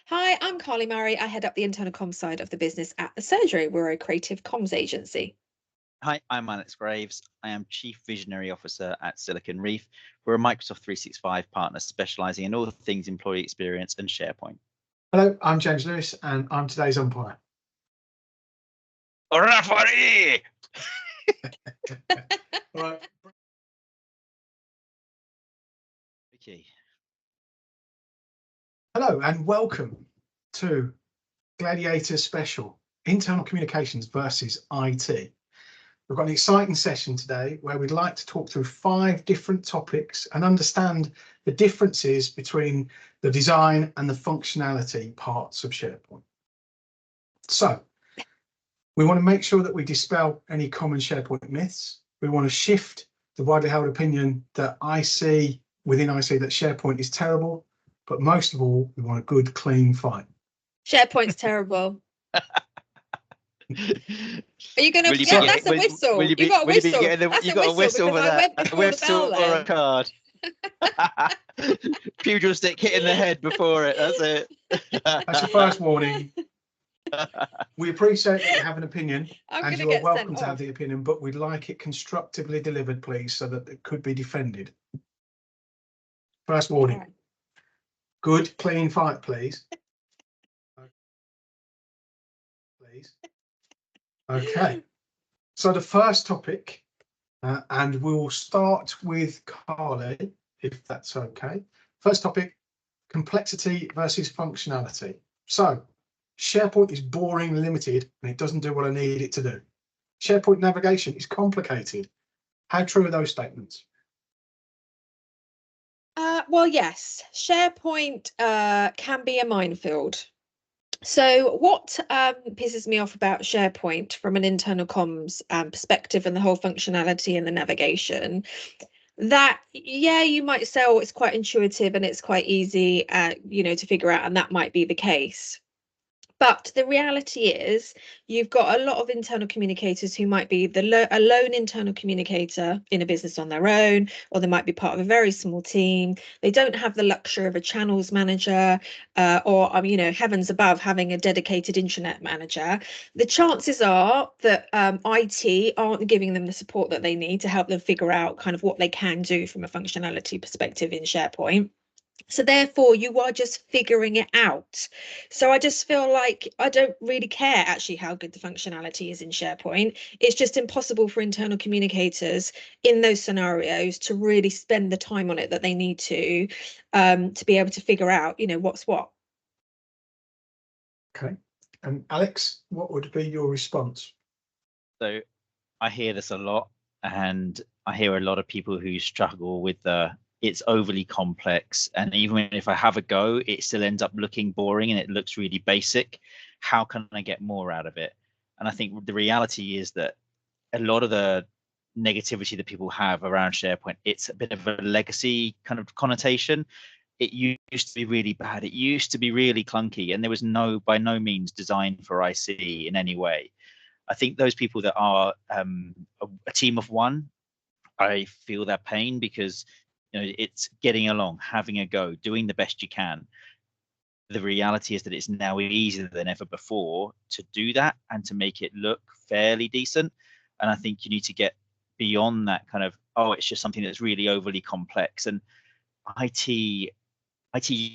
Hi, I'm Carly Murray. I head up the internal comms side of the business at The Surgery. We're a creative comms agency. Hi, I'm Alex Graves. I am Chief Visionary Officer at Silicon Reef. We're a Microsoft 365 partner specializing in all things employee experience and SharePoint. Hello, I'm James Lewis, and I'm today's umpire. Referee! Right. Okay. Hello, and welcome to Gladiator Special, Internal Communications versus IT. We've got an exciting session today where we'd like to talk through 5 different topics and understand the differences between the design and the functionality parts of SharePoint. So, we want to make sure that we dispel any common SharePoint myths. We want to shift the widely held opinion that I see within IC that SharePoint is terrible, but most of all, we want a good, clean fight. SharePoint's terrible. Are you going to? Yeah, that's a whistle. You got a whistle. You got a whistle for that. A whistle or a card. Pugil stick hitting the head before it. That's it. That's your first warning. We appreciate that you have an opinion, and you are welcome to have the opinion, but we'd like it constructively delivered, please, so that it could be defended. First warning. Right. Good, clean fight, please. Please. Okay. So the first topic, and we'll start with Carly, if that's okay. First topic, complexity versus functionality. So SharePoint is boring, limited, and it doesn't do what I need it to do. SharePoint navigation is complicated. How true are those statements? Well, yes, SharePoint can be a minefield. So what pisses me off about SharePoint from an internal comms perspective and the whole functionality and the navigation, that, yeah, you might say, oh, it's quite intuitive and it's quite easy, to figure out, and that might be the case. But the reality is you've got a lot of internal communicators who might be a lone internal communicator in a business on their own, or they might be part of a very small team. They don't have the luxury of a channels manager or, heavens above, having a dedicated intranet manager. The chances are that IT aren't giving them the support that they need to help them figure out kind of what they can do from a functionality perspective in SharePoint. So therefore, you are just figuring it out. So I just feel like I don't really care actually how good the functionality is in SharePoint. It's just impossible for internal communicators in those scenarios to really spend the time on it that they need to be able to figure out, what's what. Okay. And Alex, what would be your response? So I hear this a lot, and I hear a lot of people who struggle with it's overly complex, and even if I have a go, it still ends up looking boring and it looks really basic. How can I get more out of it? And I think the reality is that a lot of the negativity that people have around SharePoint, it's a bit of a legacy kind of connotation. It used to be really bad. It used to be really clunky, and there was by no means designed for IC in any way. I think those people that are a team of one, I feel their pain, because it's getting along, having a go, doing the best you can. The reality is that it's now easier than ever before to do that and to make it look fairly decent. And I think you need to get beyond that kind of, oh, it's just something that's really overly complex. And IT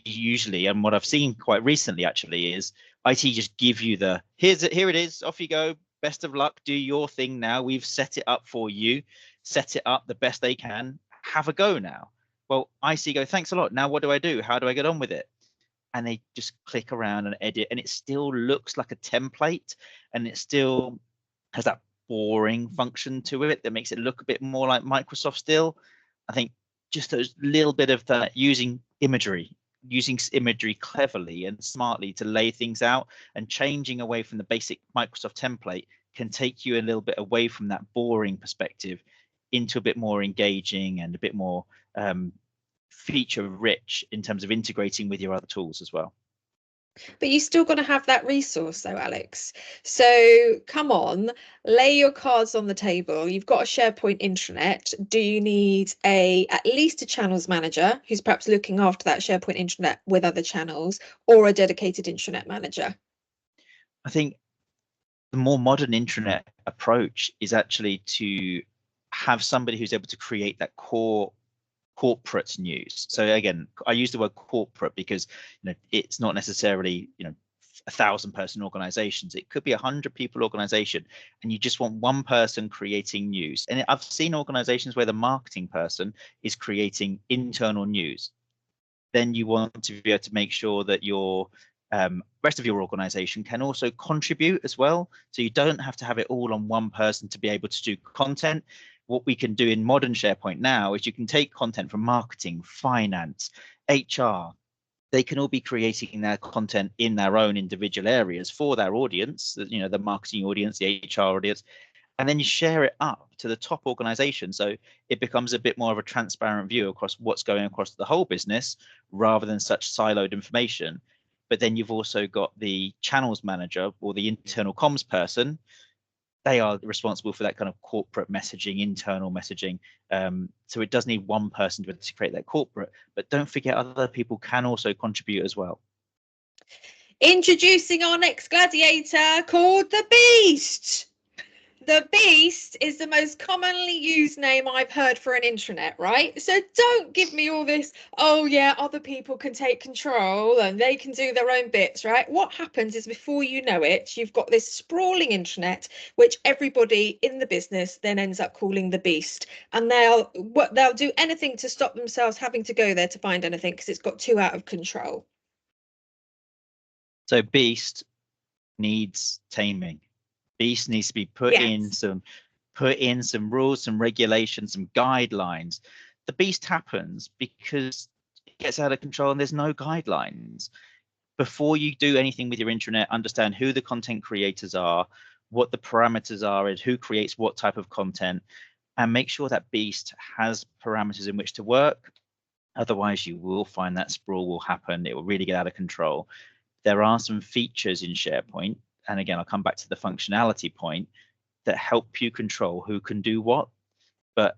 usually, and what I've seen quite recently actually, is IT just give you here it is, off you go, best of luck, do your thing now, we've set it up for you, set it up the best they can, have a go now. Well, IC go, thanks a lot, now what do I do? How do I get on with it? And they just click around and edit, and it still looks like a template, and it still has that boring function to it that makes it look a bit more like Microsoft still. I think just a little bit of that, using imagery cleverly and smartly to lay things out, and changing away from the basic Microsoft template can take you a little bit away from that boring perspective into a bit more engaging and a bit more feature rich in terms of integrating with your other tools as well. But you still got to have that resource though, Alex. So come on, lay your cards on the table. You've got a SharePoint intranet. Do you need at least a channels manager who's perhaps looking after that SharePoint intranet with other channels, or a dedicated intranet manager? I think the more modern intranet approach is actually to have somebody who's able to create that core corporate news. So again, I use the word corporate because it's not necessarily 1,000-person organizations. It could be 100-people organization, and you just want one person creating news. And I've seen organizations where the marketing person is creating internal news. Then you want to be able to make sure that your rest of your organization can also contribute as well. So you don't have to have it all on one person to be able to do content. What we can do in modern SharePoint now is you can take content from marketing, finance, HR. They can all be creating their content in their own individual areas for their audience, the marketing audience, the HR audience, and then you share it up to the top organization. So it becomes a bit more of a transparent view across what's going across the whole business rather than such siloed information. But then you've also got the channels manager or the internal comms person. They are responsible for that kind of corporate messaging, internal messaging. So it does need one person to create that corporate, but don't forget other people can also contribute as well. Introducing our next gladiator, called the Beast. The Beast is the most commonly used name I've heard for an intranet, right? So don't give me all this, oh yeah, other people can take control and they can do their own bits, right? What happens is before you know it, you've got this sprawling intranet, which everybody in the business then ends up calling the Beast. And they'll do anything to stop themselves having to go there to find anything because it's got too out of control. So Beast needs taming. Beast needs to be put in some rules, some regulations, some guidelines. The beast happens because it gets out of control and there's no guidelines. Before you do anything with your intranet, understand who the content creators are, what the parameters are, and who creates what type of content, and make sure that beast has parameters in which to work. Otherwise, you will find that sprawl will happen. It will really get out of control. There are some features in SharePoint, and again, I'll come back to the functionality point, that help you control who can do what. But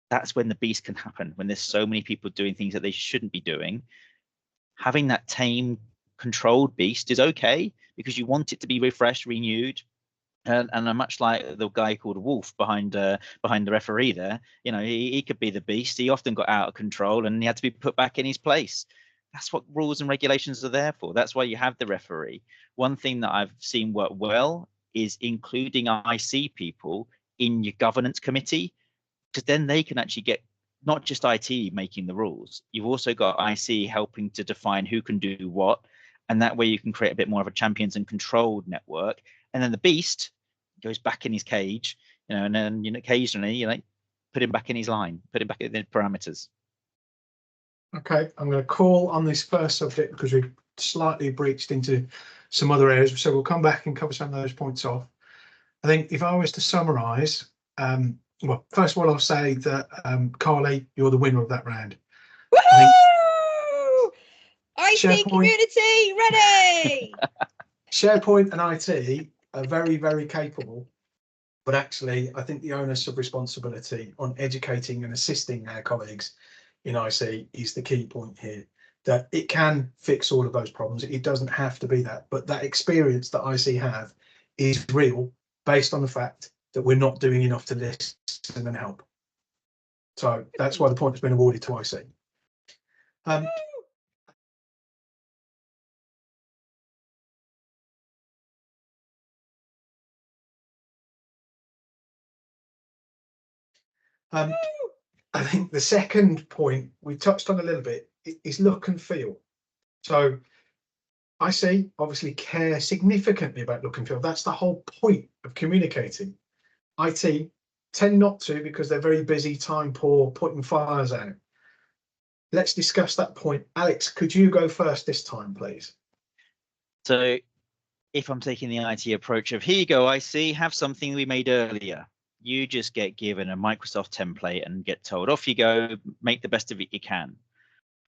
that's when the beast can happen, when there's so many people doing things that they shouldn't be doing. Having that tame, controlled beast is okay because you want it to be refreshed, renewed. And much like the guy called Wolf behind the referee there, he could be the beast. He often got out of control and he had to be put back in his place. That's what rules and regulations are there for. That's why you have the referee. One thing that I've seen work well is including IC people in your governance committee, because then they can actually get not just IT making the rules. You've also got IC helping to define who can do what. And that way you can create a bit more of a champions and controlled network. And then the beast goes back in his cage, and then occasionally, put him back in his line, put him back in the parameters. Okay, I'm going to call on this first subject because we've slightly breached into some other areas, so we'll come back and cover some of those points off. I think if I was to summarise, well, first of all, I'll say that Carly, you're the winner of that round. Woohoo! IT community ready. SharePoint and IT are very, very capable, but actually, I think the onus of responsibility on educating and assisting our colleagues in IC is the key point here. That it can fix all of those problems. It doesn't have to be that, but that experience that IC have is real, based on the fact that we're not doing enough to listen and help. So that's why the point has been awarded to IC. I think the second point we touched on a little bit is look and feel. So IC obviously care significantly about look and feel. That's the whole point of communicating. IT tend not to because they're very busy, time poor, putting fires out. Let's discuss that point. Alex, could you go first this time, please? So if I'm taking the IT approach of, here you go, IC, have something we made earlier. You just get given a Microsoft template and get told, off you go, make the best of it you can.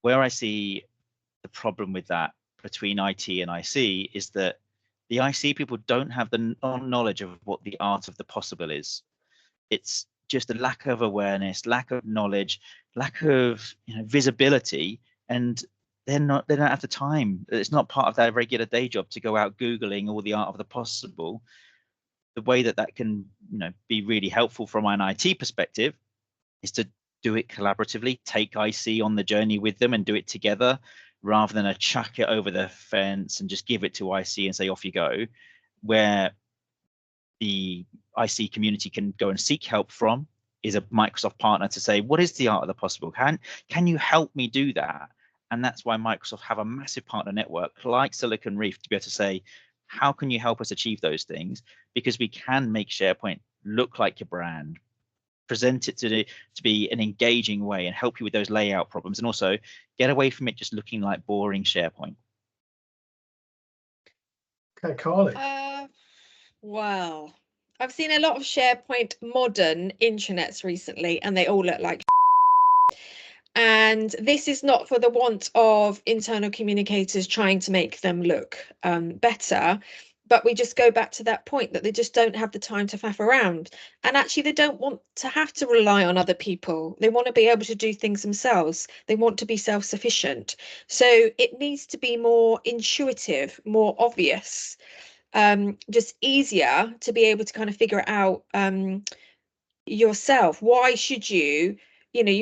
Where I see the problem with that between IT and IC is that the IC people don't have the knowledge of what the art of the possible is. It's just a lack of awareness, lack of knowledge, lack of visibility, and they don't have the time. It's not part of their regular day job to go out Googling all the art of the possible. The way that can be really helpful from an IT perspective is to do it collaboratively, take IC on the journey with them and do it together, rather than a chuck it over the fence and just give it to IC and say, off you go, where the IC community can go and seek help from is a Microsoft partner to say, what is the art of the possible? Can you help me do that? And that's why Microsoft have a massive partner network like Silicon Reef to be able to say, how can you help us achieve those things? Because we can make SharePoint look like your brand, present it to be an engaging way and help you with those layout problems, and also get away from it just looking like boring SharePoint. Okay, Carly. Well, I've seen a lot of SharePoint modern intranets recently, and they all look like and this is not for the want of internal communicators trying to make them look better, but we just go back to that point that they just don't have the time to faff around, and actually they don't want to have to rely on other people. They want to be able to do things themselves. They want to be self-sufficient, so it needs to be more intuitive, more obvious, just easier to be able to kind of figure it out yourself. Why should you've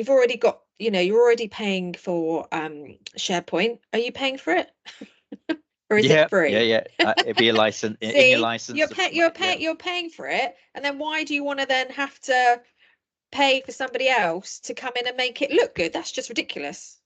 already got, you're already paying for SharePoint. Are you paying for it? Or is it free? Yeah. It'd be a license. See, in your license. you're paying for it, and then why do you want to then have to pay for somebody else to come in and make it look good? That's just ridiculous.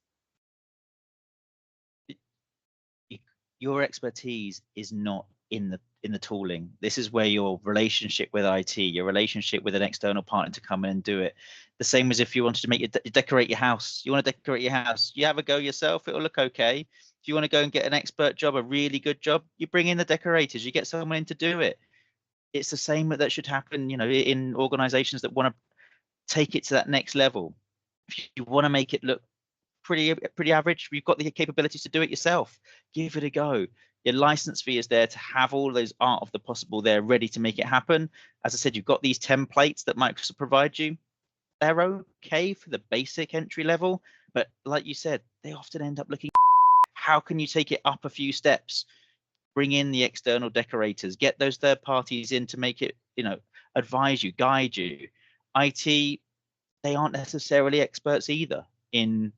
Your expertise is not in the tooling. This is where your relationship with IT, your relationship with an external partner to come in and do it. The same as if you wanted to make decorate your house. You want to decorate your house, you have a go yourself, it'll look okay. If you want to go and get an expert job, a really good job, you bring in the decorators, you get someone in to do it. It's the same that should happen, in organizations that want to take it to that next level. If you want to make it look pretty average, you've got the capabilities to do it yourself, give it a go. Your license fee is there to have all those art of the possible there ready to make it happen. As I said, you've got these templates that Microsoft provides you. They're okay for the basic entry level, but like you said, they often end up looking. How can you take it up a few steps? Bring in the external decorators, get those third parties in to make it, advise you, guide you. IT, they aren't necessarily experts either in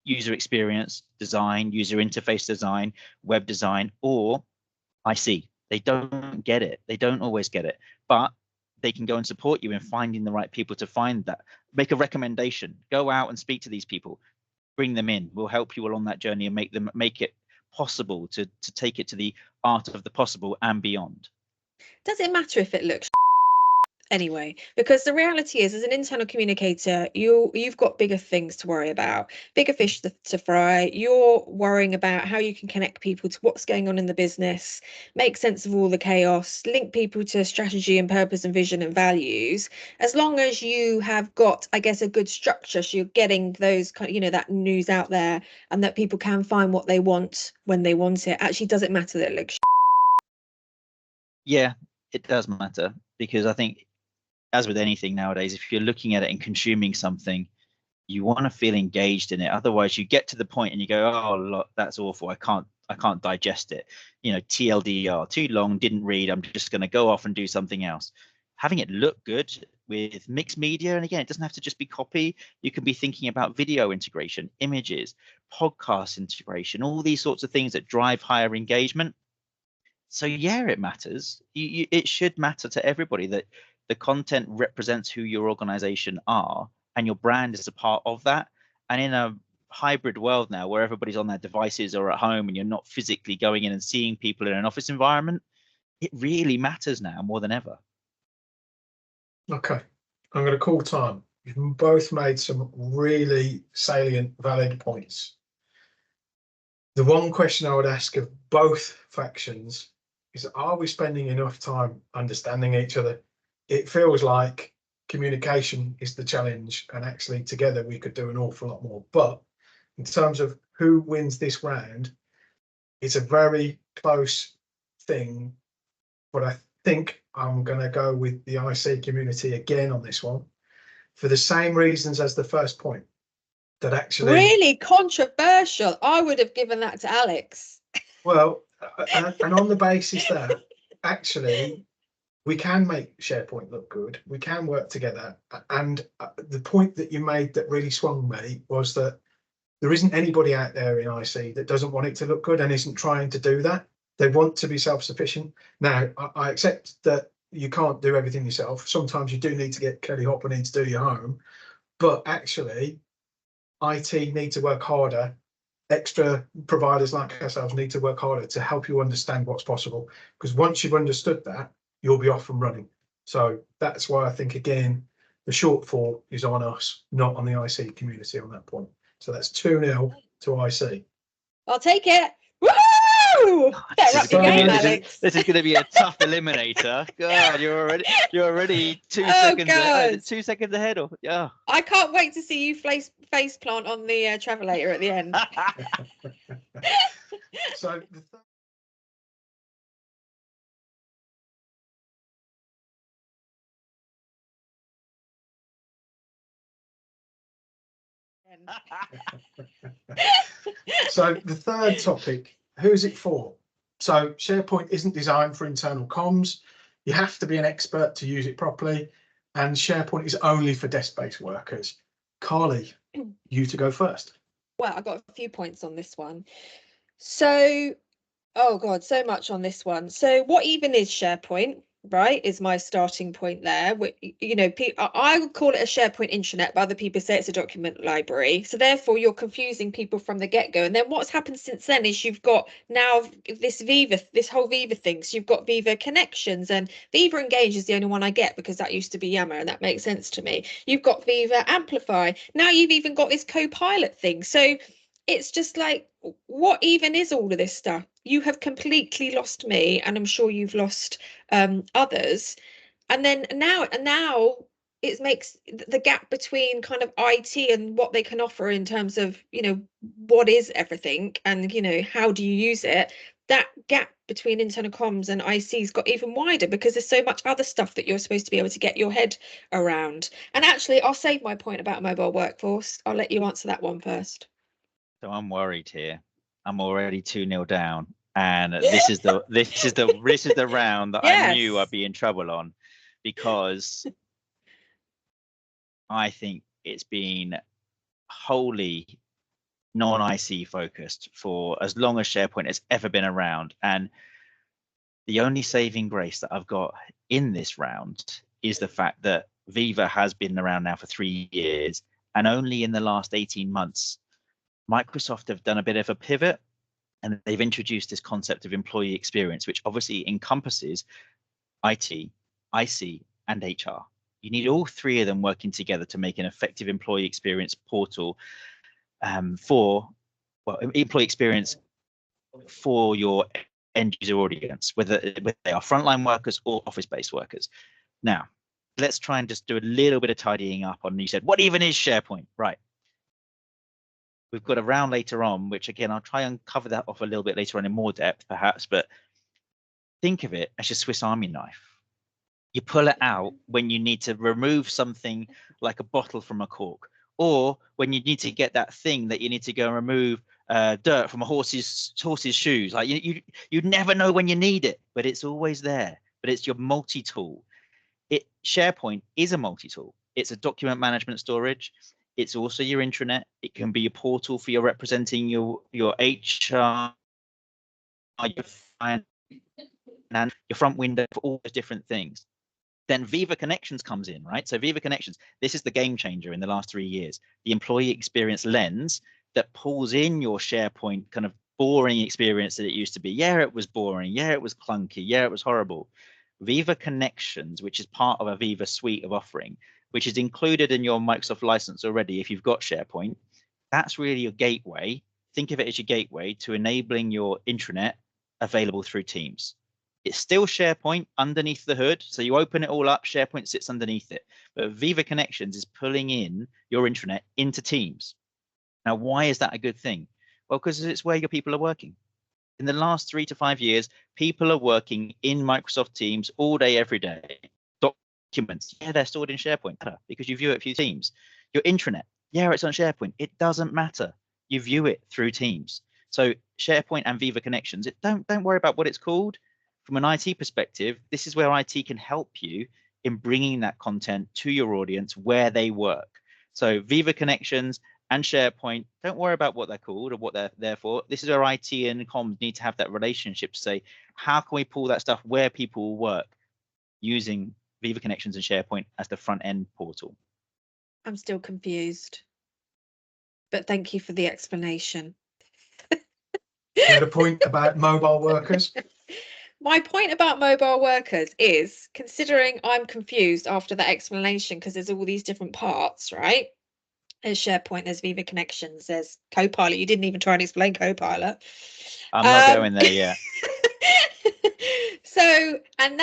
user experience design, user interface design, web design, or IC. They don't get it. They don't always get it, but they can go and support you in finding the right people to find that. Make a recommendation. Go out and speak to these people. Bring them in. We'll help you along that journey and make it possible to take it to the art of the possible and beyond. Does it matter if it looks anyway? Because the reality is, as an internal communicator, you've got bigger things to worry about, bigger fish to fry. You're worrying about how you can connect people to what's going on in the business, make sense of all the chaos, link people to strategy and purpose and vision and values. As long as you have got, I guess, a good structure, so you're getting those that news out there, and that people can find what they want when they want it. Actually, does it matter that it looks? Yeah, it does matter, because I think, as with anything nowadays, if you're looking at it and consuming something, you want to feel engaged in it. Otherwise, you get to the point and you go, oh, look, that's awful. I can't digest it. TLDR, too long, didn't read. I'm just going to go off and do something else. Having it look good with mixed media, and again, it doesn't have to just be copy. You can be thinking about video integration, images, podcast integration, all these sorts of things that drive higher engagement. So yeah, it matters. It should matter to everybody that the content represents who your organization are, and your brand is a part of that. And in a hybrid world now, where everybody's on their devices or at home and you're not physically going in and seeing people in an office environment, it really matters now more than ever. Okay, I'm going to call time. You've both made some really salient, valid points. The one question I would ask of both factions is, are we spending enough time understanding each other? It feels like communication is the challenge, and actually together we could do an awful lot more. But in terms of who wins this round, It's a very close thing, but I think I'm going to go with the IC community again on this one for the same reasons as the first point. That actually really controversial. I would have given that to Alex. Well, and on the basis that actually we can make SharePoint look good, we can work together. And the point that you made that really swung me was that there isn't anybody out there in IC that doesn't want it to look good and isn't trying to do that. They want to be self-sufficient. Now, I accept that you can't do everything yourself. Sometimes you do need to get Kelly Hopper in to do your home, but actually IT need to work harder. Extra providers like ourselves need to work harder to help you understand what's possible, because once you've understood that, you'll be off and running. So that's why I think, again, the shortfall is on us, not on the IC community on that point. So that's 2-0 to IC. I'll take it. Woo! Better up your game, Alex. This is going to be a tough eliminator. God, you're already 2 seconds ahead. 2 seconds ahead. Or yeah. I can't wait to see you face plant on the travelator at the end. So the third topic, who's it for? So SharePoint isn't designed for internal comms. You have to be an expert to use it properly. And SharePoint is only for desk-based workers. Carly, you to go first. Well, I got a few points on this one. So, oh God, so much on this one. So what even is SharePoint? Right, is my starting point there. You know, I would call it a SharePoint intranet, but other people say it's a document library. So therefore, you're confusing people from the get-go. And then what's happened since then is you've got now this whole Viva thing. So you've got Viva Connections, and Viva Engage is the only one I get because that used to be Yammer, and that makes sense to me. You've got Viva Amplify. Now you've even got this Copilot thing. So it's just like, what even is all of this stuff? You have completely lost me, and I'm sure you've lost others. And then now it makes the gap between kind of IT and what they can offer in terms of, you know, what is everything and, you know, how do you use it? That gap between internal comms and IC's got even wider because there's so much other stuff that you're supposed to be able to get your head around. And actually, I'll save my point about mobile workforce. I'll let you answer that one first. So I'm worried here. I'm already 2-0 down, and this is the round that I knew I'd be in trouble on, because I think it's been wholly non-IC focused for as long as SharePoint has ever been around. And the only saving grace that I've got in this round is the fact that Viva has been around now for 3 years, and only in the last 18 months, Microsoft have done a bit of a pivot, and they've introduced this concept of employee experience, which obviously encompasses IT, IC, and HR. You need all three of them working together to make an effective employee experience portal for employee experience for your end user audience, whether they are frontline workers or office-based workers. Now, let's try and just do a little bit of tidying up on, you said, what even is SharePoint? Right. We've got a round later on, which again, I'll try and cover that off a little bit later on in more depth, perhaps, but think of it as your Swiss Army knife. You pull it out when you need to remove something like a bottle from a cork, or when you need to get that thing that you need to go and remove dirt from a horse's shoes. Like you never know when you need it, but it's always there. But it's your multi-tool. SharePoint is a multi-tool. It's a document management storage. It's also your intranet. It can be a portal for your representing your HR, your finance, and your front window for all those different things. Then Viva Connections comes in, right? So Viva Connections, this is the game changer in the last 3 years. The employee experience lens that pulls in your SharePoint kind of boring experience that it used to be. Yeah, it was boring. Yeah, it was clunky. Yeah, it was horrible. Viva Connections, which is part of a Viva suite of offering, which is included in your Microsoft license already if you've got SharePoint, that's really your gateway. Think of it as your gateway to enabling your intranet available through Teams. It's still SharePoint underneath the hood. So you open it all up, SharePoint sits underneath it. But Viva Connections is pulling in your intranet into Teams. Now, why is that a good thing? Well, because it's where your people are working. In the last 3 to 5 years, people are working in Microsoft Teams all day, every day. Documents, yeah, they're stored in SharePoint because you view it through Teams. Your intranet, yeah, it's on SharePoint. It doesn't matter. You view it through Teams. So SharePoint and Viva Connections, don't worry about what it's called. From an IT perspective, this is where IT can help you in bringing that content to your audience where they work. So Viva Connections and SharePoint, don't worry about what they're called or what they're there for. This is where IT and comms need to have that relationship to say, how can we pull that stuff where people will work using Viva Connections and SharePoint as the front end portal? I'm still confused, but thank you for the explanation. You had a point about mobile workers. My point about mobile workers is, considering I'm confused after that explanation, because there's all these different parts, right? There's SharePoint, there's Viva Connections, there's Copilot. You didn't even try and explain Copilot. I'm not going there yet. So, and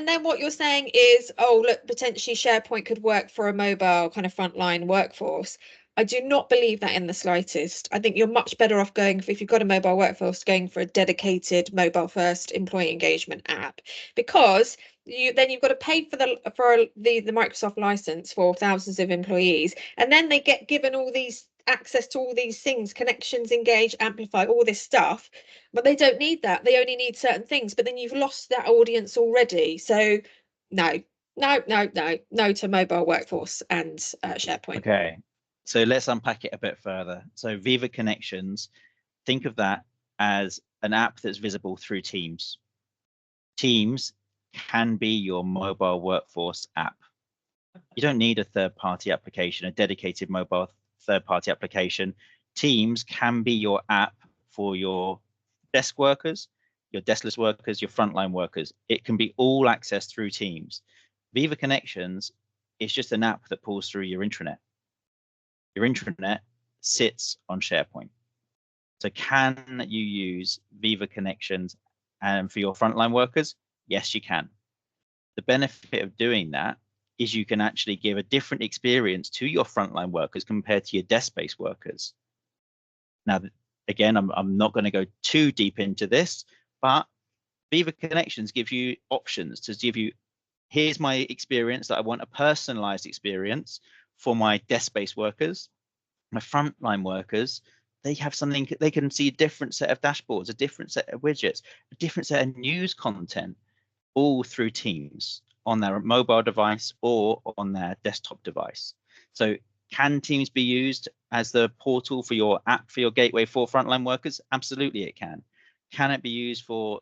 then what you're saying is, oh, look, potentially SharePoint could work for a mobile kind of frontline workforce. I do not believe that in the slightest. I think you're much better off going for, if you've got a mobile workforce, going for a dedicated mobile first employee engagement app, because you've got to pay for the Microsoft license for thousands of employees, and then they get given all these access to all these things, connections, engage, amplify, all this stuff, but they don't need that. They only need certain things, but then you've lost that audience already. So no to mobile workforce and SharePoint. Okay, so let's unpack it a bit further. So Viva Connections, think of that as an app that's visible through Teams. Teams can be your mobile workforce app. You don't need a third-party application, a dedicated mobile third-party application. Teams can be your app for your desk workers, your deskless workers, your frontline workers. It can be all accessed through Teams. Viva Connections is just an app that pulls through your intranet. Your intranet sits on SharePoint. So can you use Viva Connections and for your frontline workers? Yes, you can. The benefit of doing that is you can actually give a different experience to your frontline workers compared to your desk-based workers. Now, again, I'm not going to go too deep into this, but Viva Connections gives you options to give you, here's my experience that I want, a personalized experience for my desk-based workers. My frontline workers, they have something, they can see a different set of dashboards, a different set of widgets, a different set of news content, all through Teams on their mobile device or on their desktop device. So can Teams be used as the portal for your app, for your gateway for frontline workers? Absolutely it can. Can it be used for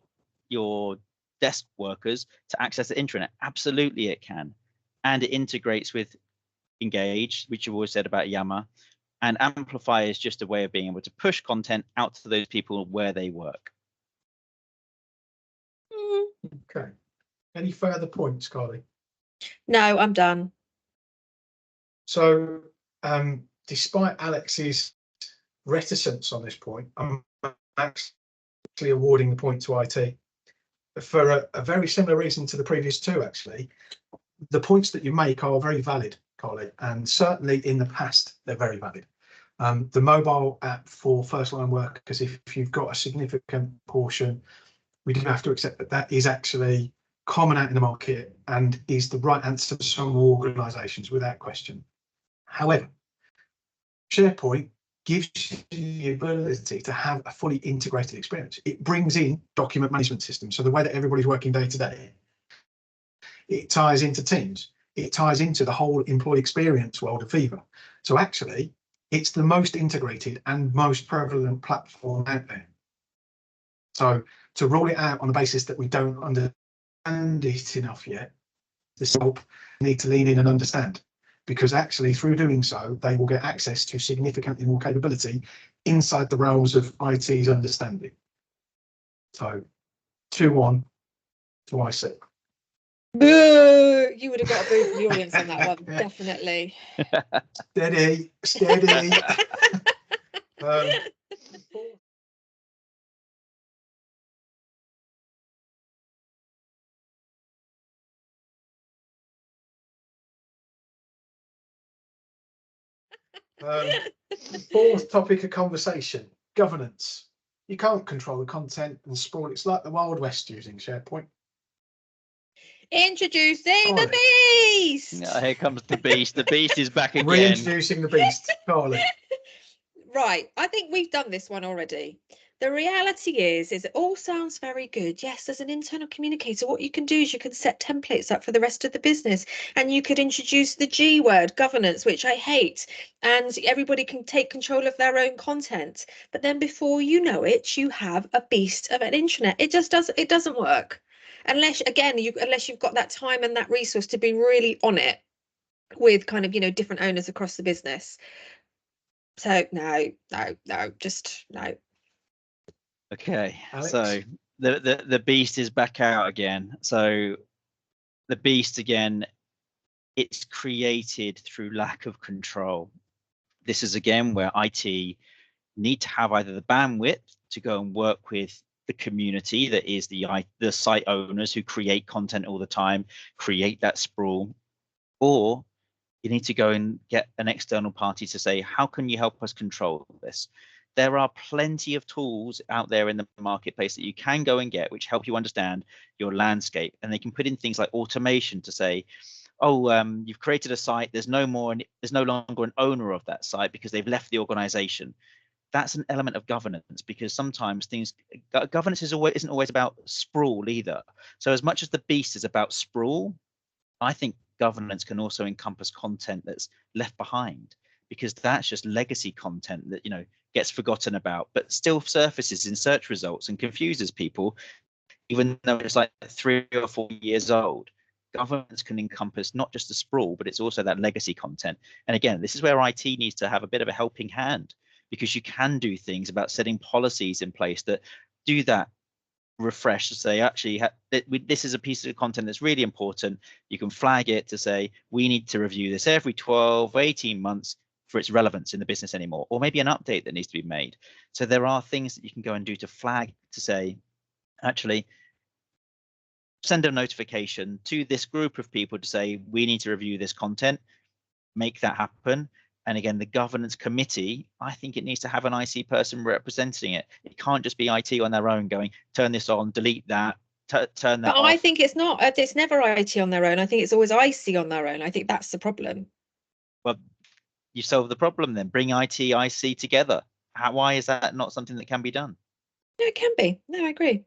your desk workers to access the intranet? Absolutely it can. And it integrates with Engage, which you've always said about Yammer. And Amplify is just a way of being able to push content out to those people where they work. Okay. Any further points, Carly? No, I'm done. So, despite Alex's reticence on this point, I'm actually awarding the point to IT for a very similar reason to the previous two, actually. The points that you make are very valid, Carly, and certainly in the past, they're very valid. The mobile app for first line workers, if you've got a significant portion, we do have to accept that that is actually common out in the market and is the right answer for some organisations without question. However, SharePoint gives you the ability to have a fully integrated experience. It brings in document management systems. So the way that everybody's working day to day, it ties into Teams. It ties into the whole employee experience world of Viva. So actually, it's the most integrated and most prevalent platform out there. So to rule it out on the basis that we don't understand it enough yet, the help need to lean in and understand, because actually through doing so, they will get access to significantly more capability inside the realms of IT's understanding. So 2-1 to IC. Boo! You would have got a boo from the audience on that one, definitely. Steady, steady. Fourth topic of conversation, governance. You can't control the content and sprawl. It's like the Wild West using SharePoint. Introducing the Charlie. beast. Oh, here comes the beast. The beast is back again. Reintroducing the beast, Charlie. Right, I think we've done this one already. The reality is it all sounds very good. Yes, as an internal communicator, what you can do is you can set templates up for the rest of the business, and you could introduce the G word, governance, which I hate, and everybody can take control of their own content. But then before you know it, you have a beast of an intranet. It doesn't work. Unless, again, unless you've got that time and that resource to be really on it with kind of, different owners across the business. So no, just no. Okay, Alex? so the beast is back out again. So the beast again, it's created through lack of control. This is again where IT need to have either the bandwidth to go and work with the community, that is the site owners who create content all the time, create that sprawl, or you need to go and get an external party to say, how can you help us control this? There are plenty of tools out there in the marketplace that you can go and get, which help you understand your landscape. And they can put in things like automation to say, oh, you've created a site, there's no longer an owner of that site because they've left the organization. That's an element of governance, because sometimes governance isn't always about sprawl either. So as much as the beast is about sprawl, I think governance can also encompass content that's left behind, because that's just legacy content that gets forgotten about but still surfaces in search results and confuses people even though it's like 3 or 4 years old. Governance can encompass not just the sprawl, but it's also that legacy content. And again, this is where IT needs to have a bit of a helping hand, because you can do things about setting policies in place that do that refresh to say, actually, this is a piece of content that's really important. You can flag it to say, we need to review this every 12, 18 months for its relevance in the business anymore, or maybe an update that needs to be made. So there are things that you can go and do to flag to say, actually, send a notification to this group of people to say, we need to review this content, make that happen. And again, the governance committee, I think it needs to have an IC person representing it. It can't just be IT on their own going, turn this on, delete that, turn that But off. I think it's not. It's never IT on their own. I think it's always IC on their own. I think that's the problem. Well, you solve the problem then. Bring IT, IC together. Why is that not something that can be done? No, it can be. No, I agree.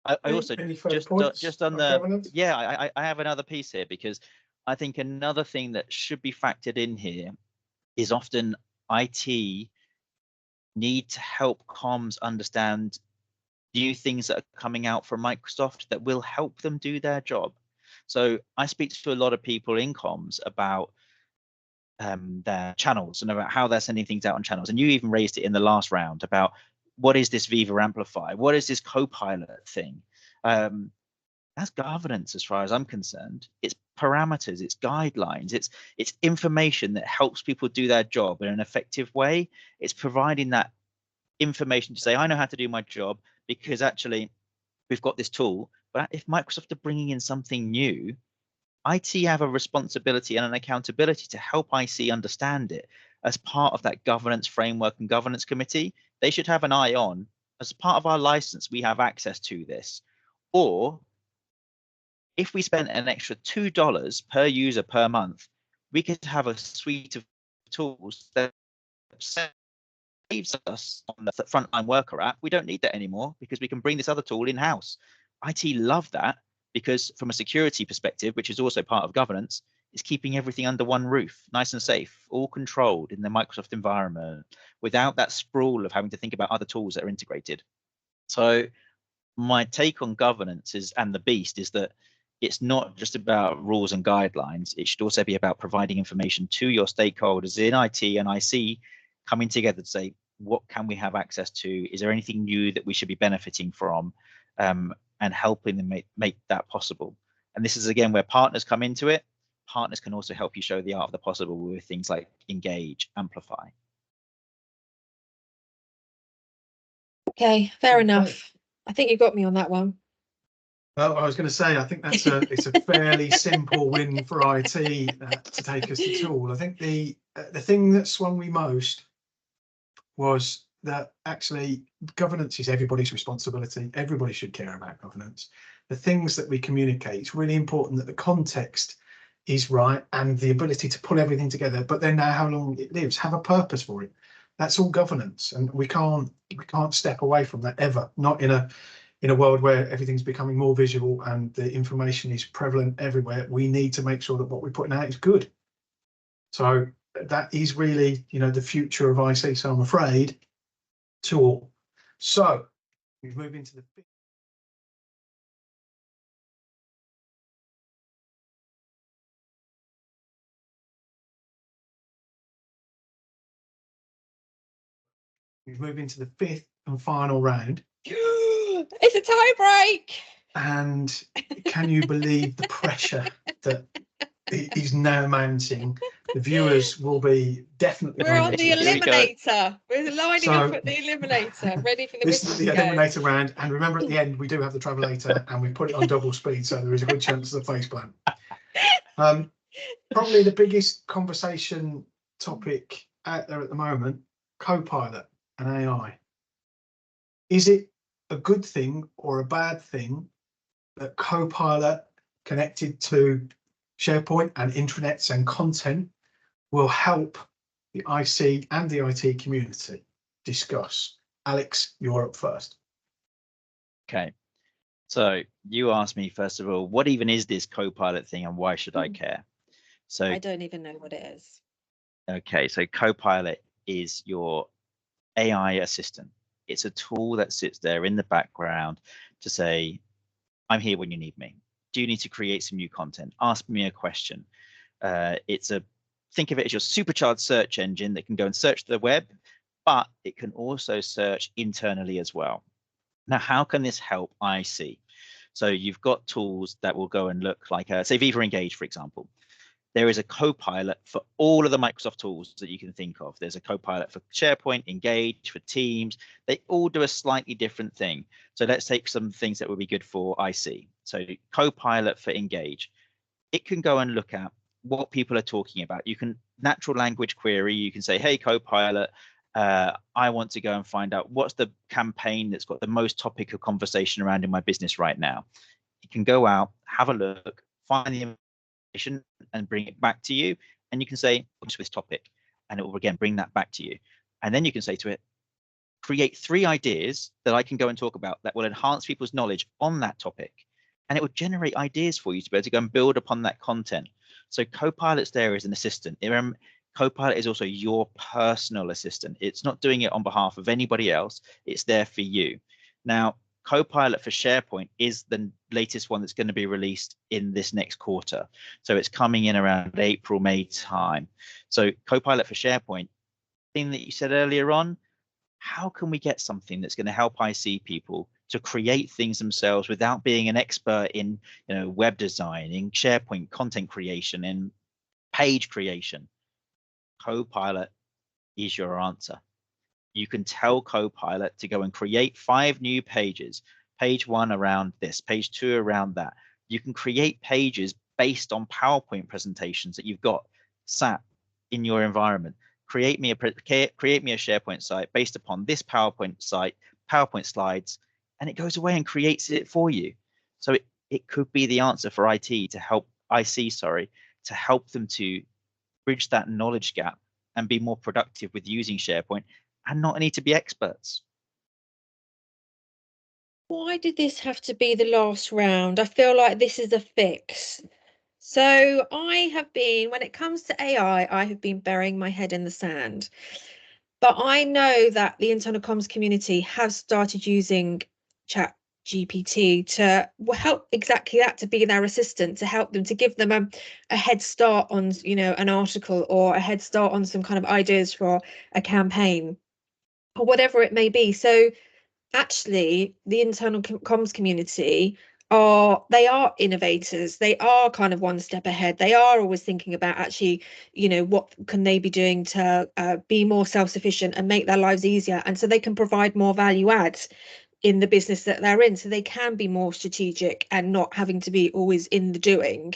I also Any further just points on on the governance? yeah, I have another piece here, because I think another thing that should be factored in here is often IT need to help comms understand new things that are coming out from Microsoft that will help them do their job. So I speak to a lot of people in comms about their channels and about how they're sending things out on channels. And you even raised it in the last round about, what is this Viva Amplify? What is this Copilot thing? That's governance as far as I'm concerned. It's parameters, it's guidelines, it's information that helps people do their job in an effective way. It's providing that information to say, I know how to do my job because actually we've got this tool. But if Microsoft are bringing in something new, IT have a responsibility and an accountability to help IC understand it as part of that governance framework and governance committee. They should have an eye on, as part of our license, we have access to this. Or if we spent an extra $2 per user per month, we could have a suite of tools that saves us on the frontline worker app. We don't need that anymore because we can bring this other tool in-house. IT love that, because from a security perspective, which is also part of governance, is keeping everything under one roof, nice and safe, all controlled in the Microsoft environment, without that sprawl of having to think about other tools that are integrated. So my take on governance is, and the beast, is that it's not just about rules and guidelines. It should also be about providing information to your stakeholders in IT and IC, coming together to say, what can we have access to? Is there anything new that we should be benefiting from? And helping them make that possible. And this is again where partners come into it. Partners can also help you show the art of the possible with things like engage, amplify. Okay, fair enough. I think you got me on that one. Well, I was going to say, I think it's a fairly simple win for IT to take us the tool. I think the thing that swung me most was that actually governance is everybody's responsibility. Everybody should care about governance. The things that we communicate, it's really important that the context is right and the ability to pull everything together, but then now how long it lives, have a purpose for it. That's all governance, and we can't step away from that ever, not in a world where everything's becoming more visual and the information is prevalent everywhere. We need to make sure that what we're putting out is good. So that is really, you know, the future of IC. So I'm afraid to all. So we move into the fifth and final round. It's a tie break. And can you believe the pressure that is now mounting? The viewers will be definitely. We're on the Here we go. eliminator. We're lining up at the eliminator, ready for the This is the whistle to go. eliminator round, and remember at the end we do have the travelator, and we put it on double speed, so there is a good chance of the faceplant. Probably the biggest conversation topic out there at the moment: Copilot and AI. Is it a good thing or a bad thing that Copilot connected to SharePoint and intranets and content will help the IC and the IT community? Discuss. Alex, you're up first. Okay. So you asked me, first of all, what even is this Copilot thing and why should I care? So I don't even know what it is. Okay, so Copilot is your AI assistant. It's a tool that sits there in the background to say, I'm here when you need me. Do you need to create some new content? Ask me a question. Think of it as your supercharged search engine that can go and search the web, but it can also search internally as well. Now, how can this help IC? So you've got tools that will go and look like, say, Viva Engage, for example. There is a Copilot for all of the Microsoft tools that you can think of. There's a Copilot for SharePoint, Engage, for Teams. They all do a slightly different thing. So let's take some things that would be good for IC. So Copilot for Engage. It can go and look at what people are talking about. You can natural language query. You can say, hey, Copilot, I want to go and find out what's the campaign that's got the most topic of conversation around in my business right now. You can go out, have a look, find the and bring it back to you, and you can say, what's this topic? And it will again bring that back to you. And then you can say to it, create 3 ideas that I can go and talk about that will enhance people's knowledge on that topic. And it will generate ideas for you to be able to go and build upon that content. So Copilot's there as an assistant. Copilot is also your personal assistant. It's not doing it on behalf of anybody else. It's there for you. Now, Copilot for SharePoint is the latest one that's going to be released in this next quarter. So it's coming in around April, May time. So Copilot for SharePoint, thing that you said earlier on, how can we get something that's going to help IC people to create things themselves without being an expert in, web design, in SharePoint content creation, in page creation? Copilot is your answer. You can tell Copilot to go and create 5 new pages. Page 1 around this, page 2 around that. You can create pages based on PowerPoint presentations that you've got sat in your environment. Create me a SharePoint site based upon this PowerPoint site, PowerPoint slides, and it goes away and creates it for you. So it could be the answer for IT to help to help them to bridge that knowledge gap and be more productive with using SharePoint and not need to be experts. Why did this have to be the last round? I feel like this is a fix. So I have been, when it comes to AI, I have been burying my head in the sand. But I know that the internal comms community has started using ChatGPT to help exactly that, to be their assistant, to help them, to give them a head start on, an article, or a head start on some kind of ideas for a campaign, or whatever it may be. So actually, the internal comms community they are innovators. They are kind of one step ahead. They are always thinking about actually, what can they be doing to be more self-sufficient and make their lives easier, and so they can provide more value add in the business that they're in, so they can be more strategic and not having to be always in the doing.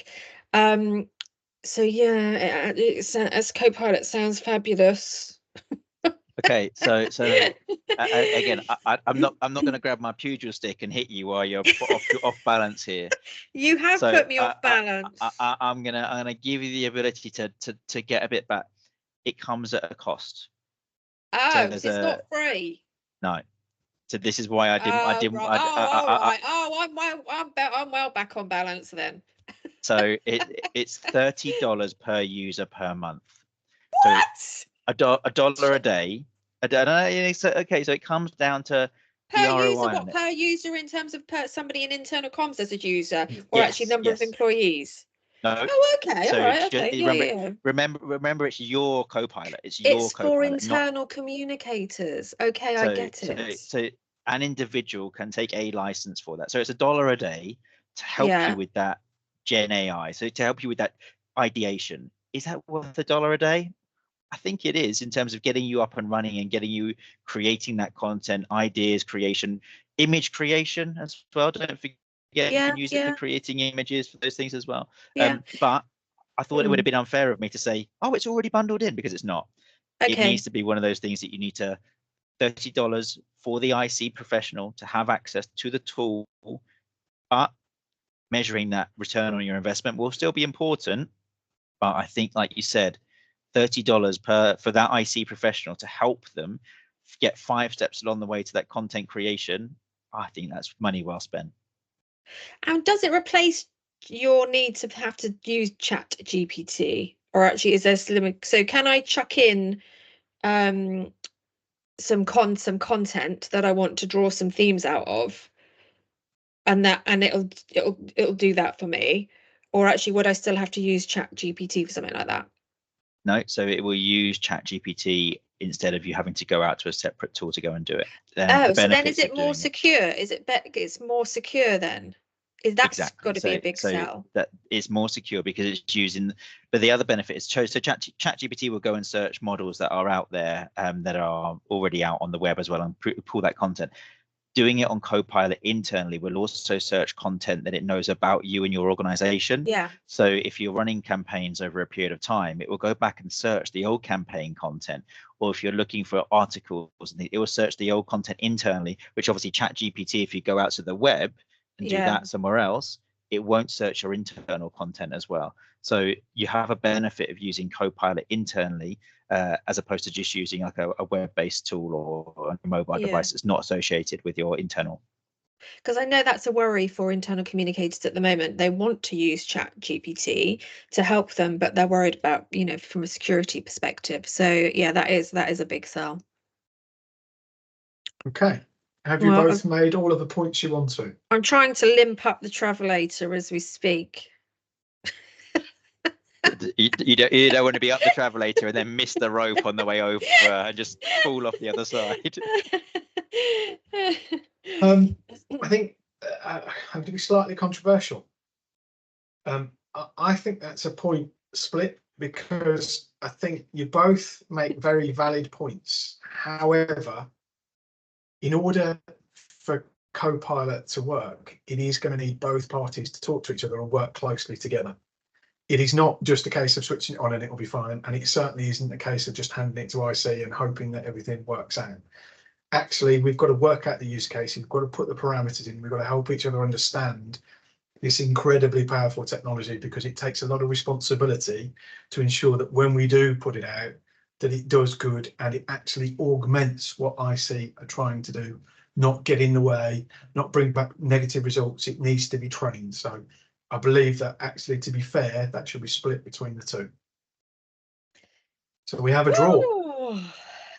So yeah, as Copilot sounds fabulous. Okay, so again, I'm not going to grab my pugil stick and hit you while you're off balance here. You have So put me off balance. I'm gonna give you the ability to get a bit back. It comes at a cost. Oh, so it's not free. No. So this is why I didn't. Right. All right. I'm well back on balance then. So it's $30 per user per month. What? So $1 a day. I don't know. So, okay, so it comes down to Per the user, ROI what on it. per user in terms of somebody in internal comms as a user, or actually number of employees? No. Oh, okay. So All right. Okay. Yeah. remember, it's your Copilot. It's your It's for Copilot, internal communicators. Okay, I get it. So an individual can take a license for that. So it's $1 a day to help Yeah. you with that Gen AI. So to help you with that ideation. Is that worth $1 a day? I think it is, in terms of getting you up and running and getting you creating that content, ideas creation, image creation as well. Don't forget, you can use it for creating images, for those things as well. Yeah. But I thought it would have been unfair of me to say, oh, it's already bundled in, because it's not. Okay. It needs to be one of those things that you need to $30 for the IC professional to have access to the tool, but measuring that return on your investment will still be important. But I think, like you said, $30 for that IC professional to help them get 5 steps along the way to that content creation. I think that's money well spent. And does it replace your need to have to use Chat GPT, or actually is there limit? So can I chuck in some content that I want to draw some themes out of, and it'll do that for me, or actually would I still have to use Chat GPT for something like that? No, so it will use Chat GPT instead of you having to go out to a separate tool to go and do it. Oh, so then is it more secure? Is it better? It's more secure then? That's got to be a big sell. That it's more secure because it's using. But the other benefit is so ChatGPT will go and search models that are out there, that are already out on the web as well, and pull that content. Doing it on Copilot internally will also search content that it knows about you and your organization. Yeah. So if you're running campaigns over a period of time, it will go back and search the old campaign content. Or if you're looking for articles, it will search the old content internally, which obviously ChatGPT, if you go out to the web and do that somewhere else, it won't search your internal content as well. So you have a benefit of using Copilot internally, as opposed to just using like a web-based tool or a mobile device that's not associated with your internal. Because I know that's a worry for internal communicators at the moment. They want to use Chat GPT to help them, but they're worried about, from a security perspective. So yeah, that is a big sell. Okay. Have you both made all of the points you want to? I'm trying to limp up the travelator as we speak. You don't want to be up the travelator and then miss the rope on the way over and just fall off the other side. I think I'm going to be slightly controversial. I think that's a point split, because I think you both make very valid points. However, in order for Copilot to work, it is going to need both parties to talk to each other and work closely together. It is not just a case of switching it on and it'll be fine, and it certainly isn't a case of just handing it to IC and hoping that everything works out. Actually, we've got to work out the use case, we've got to put the parameters in, we've got to help each other understand this incredibly powerful technology, because it takes a lot of responsibility to ensure that when we do put it out, that it does good and it actually augments what IC are trying to do, not get in the way, not bring back negative results. It needs to be trained. So I believe that actually, to be fair, that should be split between the two. So we have a draw. Ooh,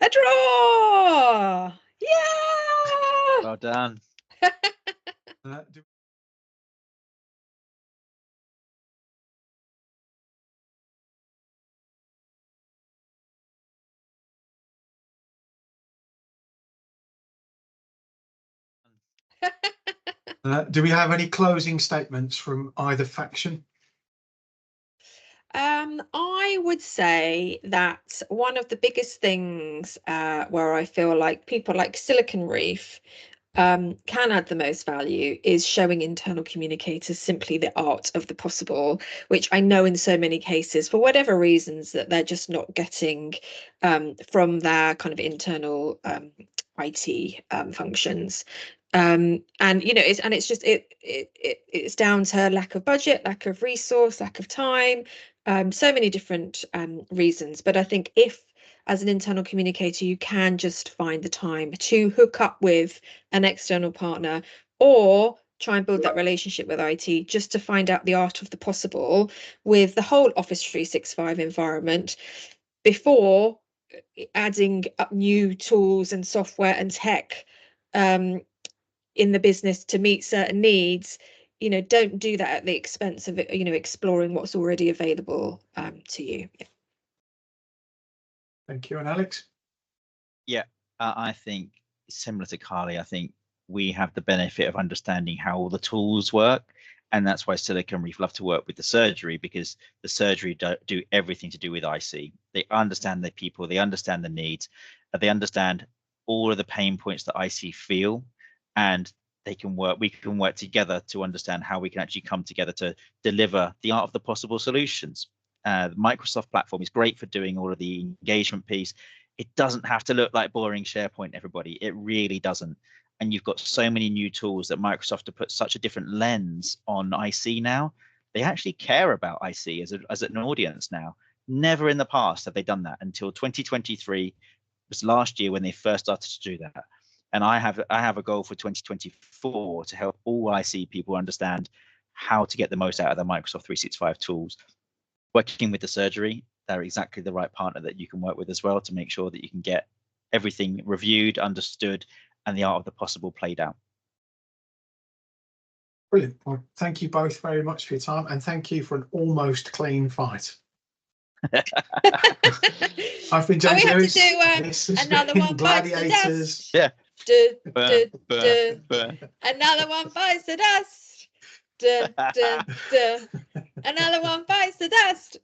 a draw! Yeah! Well done. Do we have any closing statements from either faction? I would say that one of the biggest things where I feel like people like Silicon Reef can add the most value is showing internal communicators simply the art of the possible, which I know in so many cases, for whatever reasons, that they're just not getting from their kind of internal IT functions. And it's down to lack of budget, lack of resource, lack of time, so many different reasons. But I think if, as an internal communicator, you can just find the time to hook up with an external partner or try and build that relationship with IT, just to find out the art of the possible with the whole Office 365 environment before adding up new tools and software and tech in the business to meet certain needs. Don't do that at the expense of exploring what's already available to you. Thank you. And Alex? Yeah, I think similar to Carly, I think we have the benefit of understanding how all the tools work. And that's why Silicon Reef love to work with the surgery, because the surgery do everything to do with IC. They understand the people, they understand the needs, they understand all of the pain points that IC feel, and we can work together to understand how we can actually come together to deliver the art of the possible solutions. The Microsoft platform is great for doing all of the engagement piece. It doesn't have to look like boring SharePoint, everybody. It really doesn't. And you've got so many new tools that Microsoft have put such a different lens on IC now. They actually care about IC as an audience now. Never in the past have they done that until 2023 was last year when they first started to do that. And I have a goal for 2024 to help all IC people understand how to get the most out of the Microsoft 365 tools. Working with the surgery, they're exactly the right partner that you can work with as well, to make sure that you can get everything reviewed, understood, and the art of the possible played out. Brilliant. Well, thank you both very much for your time, and thank you for an almost clean fight. I've been James Lewis. This has another been one bites the Gladiators. dust. Yeah. Another one bites the dust. Another one bites the dust.